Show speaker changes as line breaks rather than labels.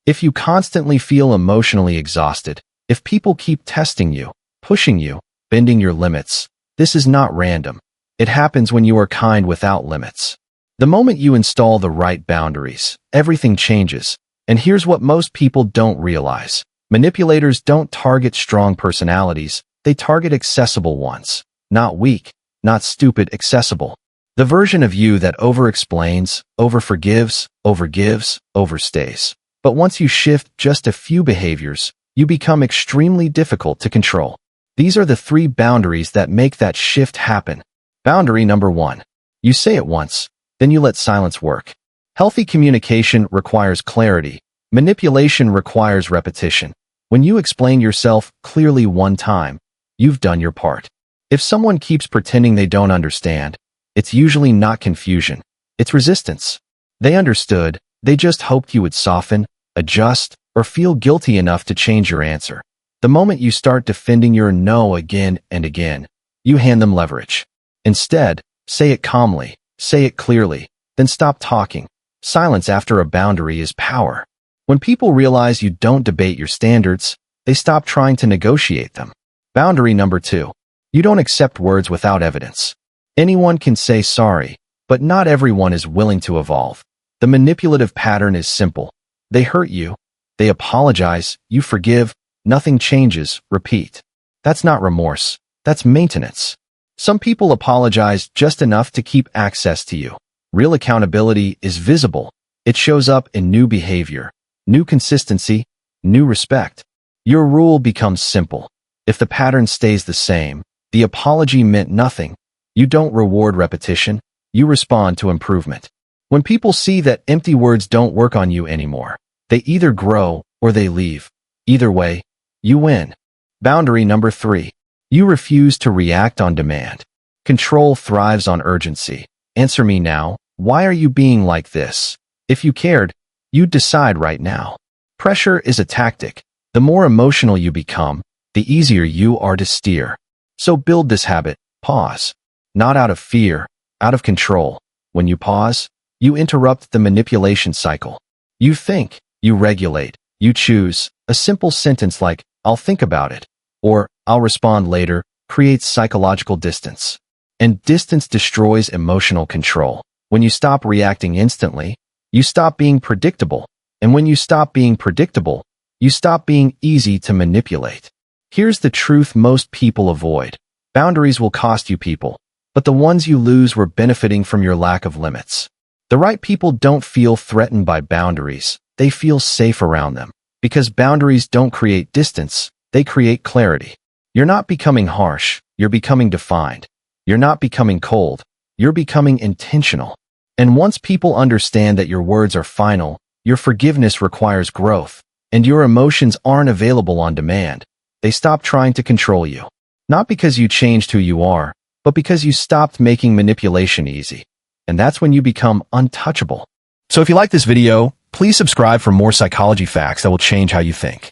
If you constantly feel emotionally exhausted, if people keep testing you, pushing you, bending your limits, this is not random. It happens when you are kind without limits. The moment you install the right boundaries, everything changes. And here's what most people don't realize. Manipulators don't target strong personalities, they target accessible ones. Not weak, not stupid, accessible. The version of you that over-explains, over-forgives, over-gives, overstays. But once you shift just a few behaviors, you become extremely difficult to control. These are the 3 boundaries that make that shift happen. Boundary number 1. You say it once, then you let silence work. Healthy communication requires clarity. Manipulation requires repetition. When you explain yourself clearly one time, you've done your part. If someone keeps pretending they don't understand, it's usually not confusion. It's resistance. They understood, they just hoped you would soften, adjust, or feel guilty enough to change your answer. The moment you start defending your no again and again, you hand them leverage. Instead, say it calmly, say it clearly, then stop talking. Silence after a boundary is power. When people realize you don't debate your standards, they stop trying to negotiate them. Boundary number 2. You don't accept words without evidence. Anyone can say sorry, but not everyone is willing to evolve. The manipulative pattern is simple. They hurt you, they apologize, you forgive, nothing changes, repeat. That's not remorse, that's maintenance. Some people apologize just enough to keep access to you. Real accountability is visible. It shows up in new behavior, new consistency, new respect. Your rule becomes simple. If the pattern stays the same, the apology meant nothing. You don't reward repetition, you respond to improvement. When people see that empty words don't work on you anymore, they either grow or they leave. Either way, you win. Boundary number 3. You refuse to react on demand. Control thrives on urgency. Answer me now. Why are you being like this? If you cared, you'd decide right now. Pressure is a tactic. The more emotional you become, the easier you are to steer. So build this habit. Pause. Not out of fear, out of control. When you pause, you interrupt the manipulation cycle. You think, you regulate, you choose. A simple sentence like, I'll think about it, or I'll respond later, creates psychological distance. And distance destroys emotional control. When you stop reacting instantly, you stop being predictable. And when you stop being predictable, you stop being easy to manipulate. Here's the truth most people avoid. Boundaries will cost you people, but the ones you lose were benefiting from your lack of limits. The right people don't feel threatened by boundaries, they feel safe around them. Because boundaries don't create distance, they create clarity. You're not becoming harsh, you're becoming defined. You're not becoming cold, you're becoming intentional. And once people understand that your words are final, your forgiveness requires growth, and your emotions aren't available on demand, they stop trying to control you. Not because you changed who you are, but because you stopped making manipulation easy. And that's when you become untouchable. So if you like this video, please subscribe for more psychology facts that will change how you think.